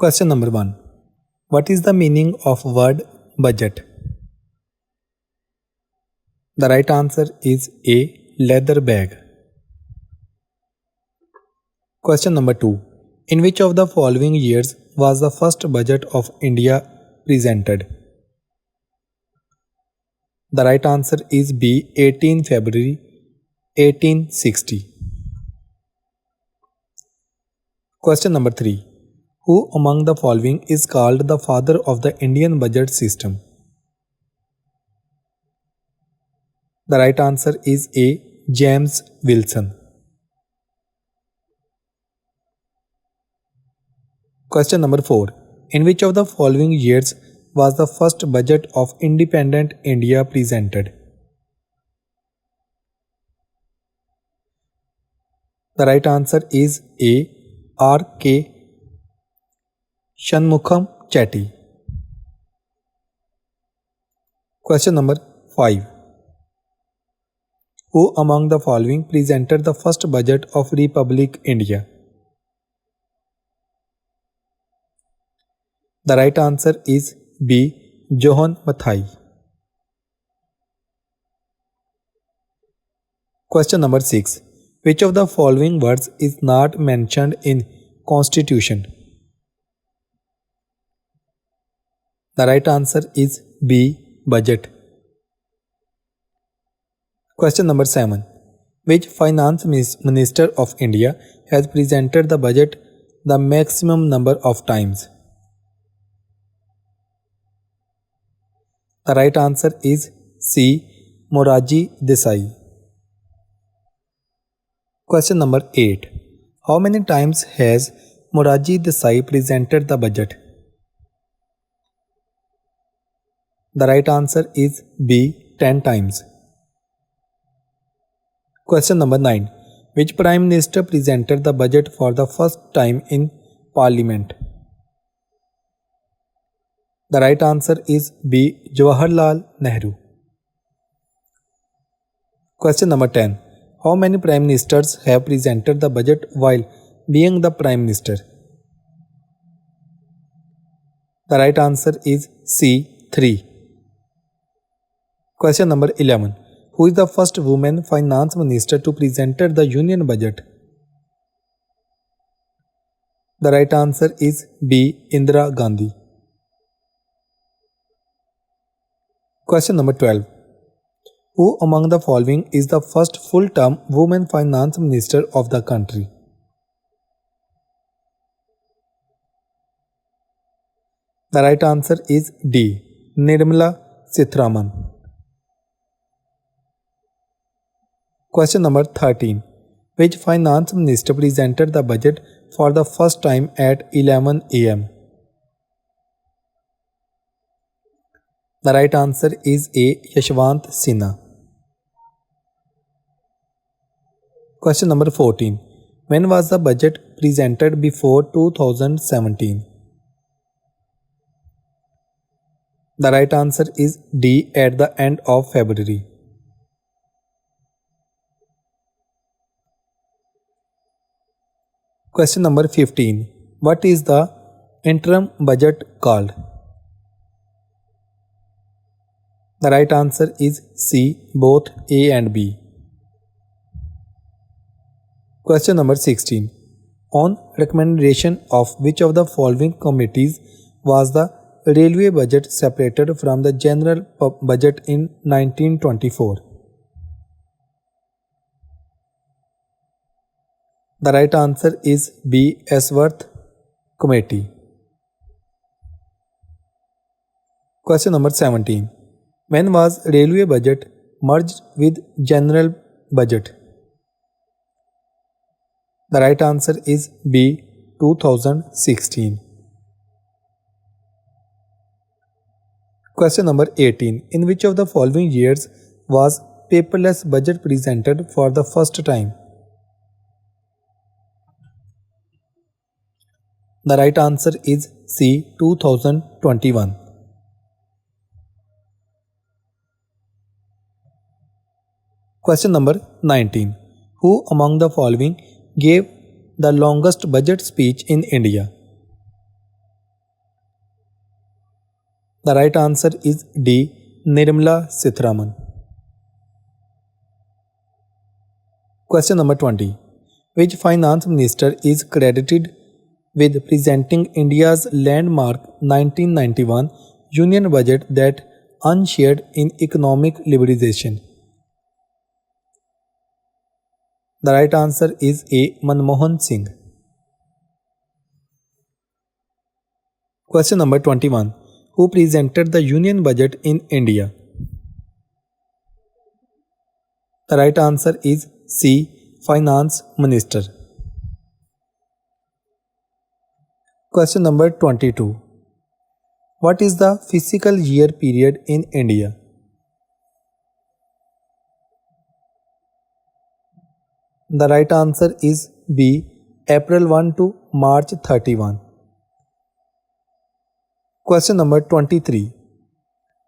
Question number 1. What is the meaning of word budget? The right answer is A. Leather bag. Question number 2. In which of the following years was the first budget of India presented? The right answer is B. 18 February 1860. Question number 3. Who among the following is called the father of the Indian budget system? The right answer is A. James Wilson. Question number 4. In which of the following years was the first budget of independent India presented? The right answer is A. R.K. Shanmukham Chetty. Question number 5. Who among the following presented the first budget of Republic India? The right answer is B. Johann Mathai. Question number 6. Which of the following words is not mentioned in Constitution? The right answer is B. Budget. Question number 7. Which finance minister of India has presented the budget the maximum number of times? The right answer is C. Morarji Desai. Question number 8. How many times has Morarji Desai presented the budget? The right answer is B. 10 times. Question number 9. Which Prime Minister presented the budget for the first time in Parliament? The right answer is B. Jawaharlal Nehru. Question number 10. How many Prime Ministers have presented the budget while being the Prime Minister? The right answer is C. 3. Question number 11. Who is the first woman finance minister to present the union budget? The right answer is B. Indira Gandhi. Question number 12. Who among the following is the first full-term woman finance minister of the country? The right answer is D. Nirmala Sitharaman. Question number 13. Which finance minister presented the budget for the first time at 11 am? The right answer is A. Yashwant Sinha. Question number 14. When was the budget presented before 2017? The right answer is D. At the end of February. Question number 15. What is the interim budget called? The right answer is C. Both A and B. Question number 16. On recommendation of which of the following committees was the railway budget separated from the general budget in 1924? The right answer is B. Ashworth Committee. Question number 17. When was railway budget merged with general budget? The right answer is B. 2016. Question number 18. In which of the following years was paperless budget presented for the first time? The right answer is C. 2021. Question number 19. Who among the following gave the longest budget speech in India? The right answer is D. Nirmala Sitharaman. Question number 20. Which finance minister is credited with presenting India's landmark 1991 Union Budget that unshared in economic liberalization? The right answer is A. Manmohan Singh. Question number 21. Who presented the Union Budget in India? The right answer is C. Finance Minister. Question number 22. What is the fiscal year period in India? The right answer is B. April 1 to March 31. Question number 23.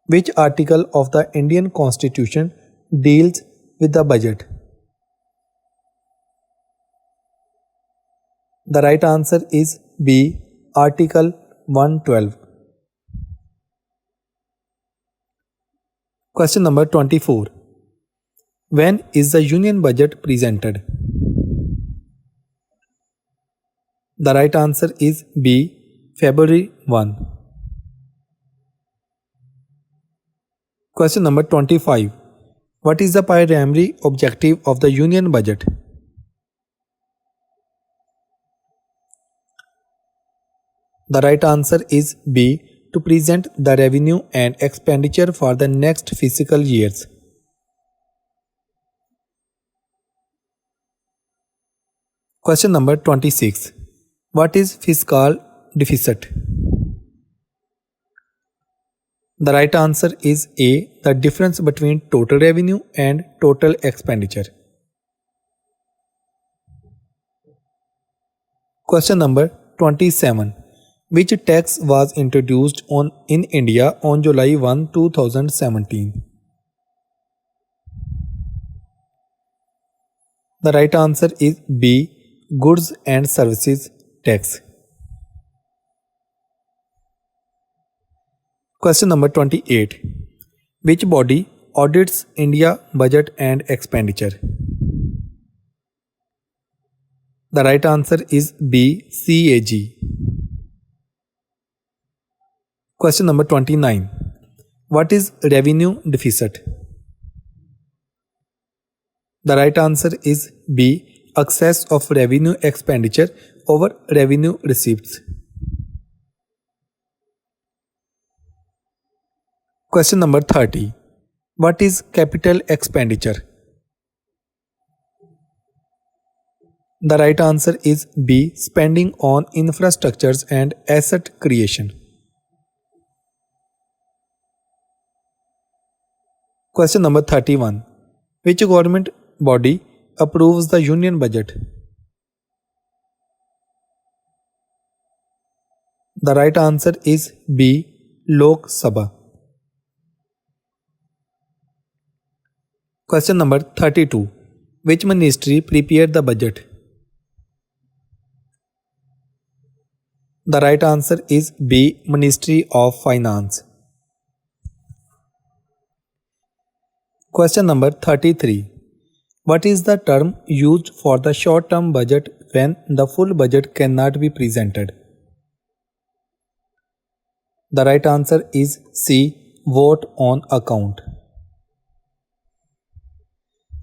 Which article of the Indian Constitution deals with the budget? The right answer is B. Article 112. Question number 24. When is the Union Budget presented? The right answer is B. February 1. Question number 25. What is the primary objective of the Union Budget? The right answer is B. To present the revenue and expenditure for the next fiscal years. Question number 26. What is fiscal deficit? The right answer is A. The difference between total revenue and total expenditure. Question number 27. Which tax was introduced in India on July 1, 2017? The right answer is B. Goods and Services Tax. Question number 28. Which body audits India budget and expenditure? The right answer is B. CAG. Question number 29. What is revenue deficit? The right answer is B. Excess of revenue expenditure over revenue receipts. Question number 30. What is capital expenditure? The right answer is B. Spending on infrastructures and asset creation. Question number 31. Which government body approves the Union Budget? The right answer is B. Lok Sabha. Question number 32. Which ministry prepared the budget? The right answer is B. Ministry of Finance. Question number 33. What is the term used for the short-term budget when the full budget cannot be presented? The right answer is C. Vote on account.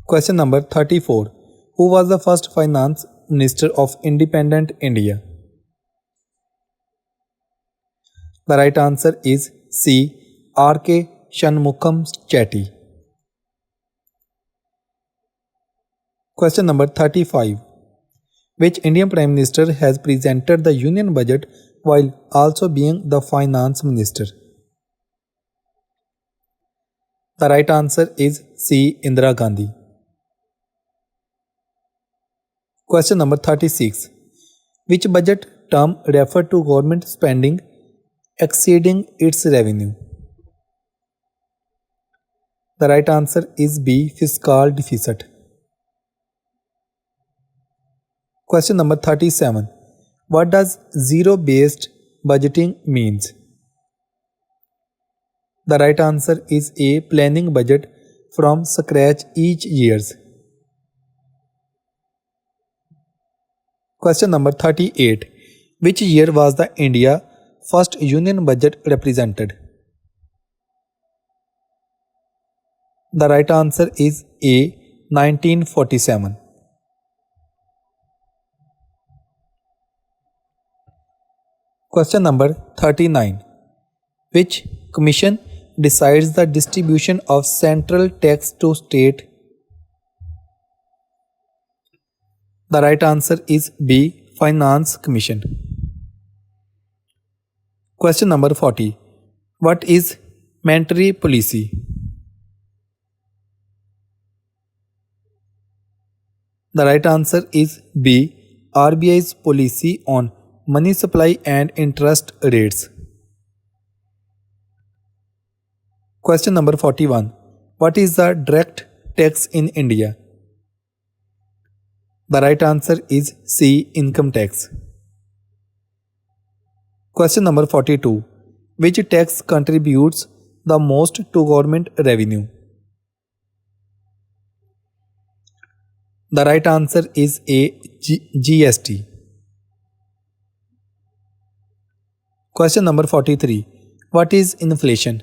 Question number 34. Who was the first finance minister of independent India? The right answer is C. R.K. Shanmugam Chetty. Question number 35. Which Indian Prime Minister has presented the Union Budget while also being the Finance Minister? The right answer is C. Indira Gandhi. Question number 36. Which budget term referred to government spending exceeding its revenue? The right answer is B. Fiscal deficit. Question number 37. What does zero-based budgeting means? The right answer is A. Planning budget from scratch each years. Question number 38. Which year was the India first union budget represented? The right answer is A. 1947. Question number 39. Which commission decides the distribution of central tax to state? The right answer is B. Finance Commission. Question number 40. What is monetary policy? The right answer is B. RBI's policy on money supply and interest rates. Question number 41. What is the direct tax in India? The right answer is C. Income tax. Question number 42. Which tax contributes the most to government revenue? The right answer is A. GST. Question number 43. What is inflation?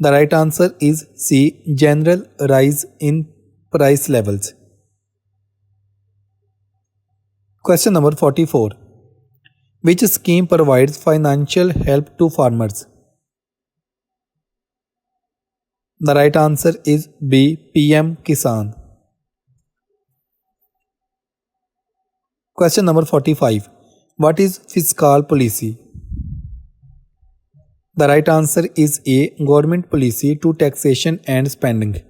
The right answer is C. General rise in price levels. Question number 44. Which scheme provides financial help to farmers? The right answer is B. PM Kisan. Question number 45. What is fiscal policy? The right answer is A. Government policy to taxation and spending.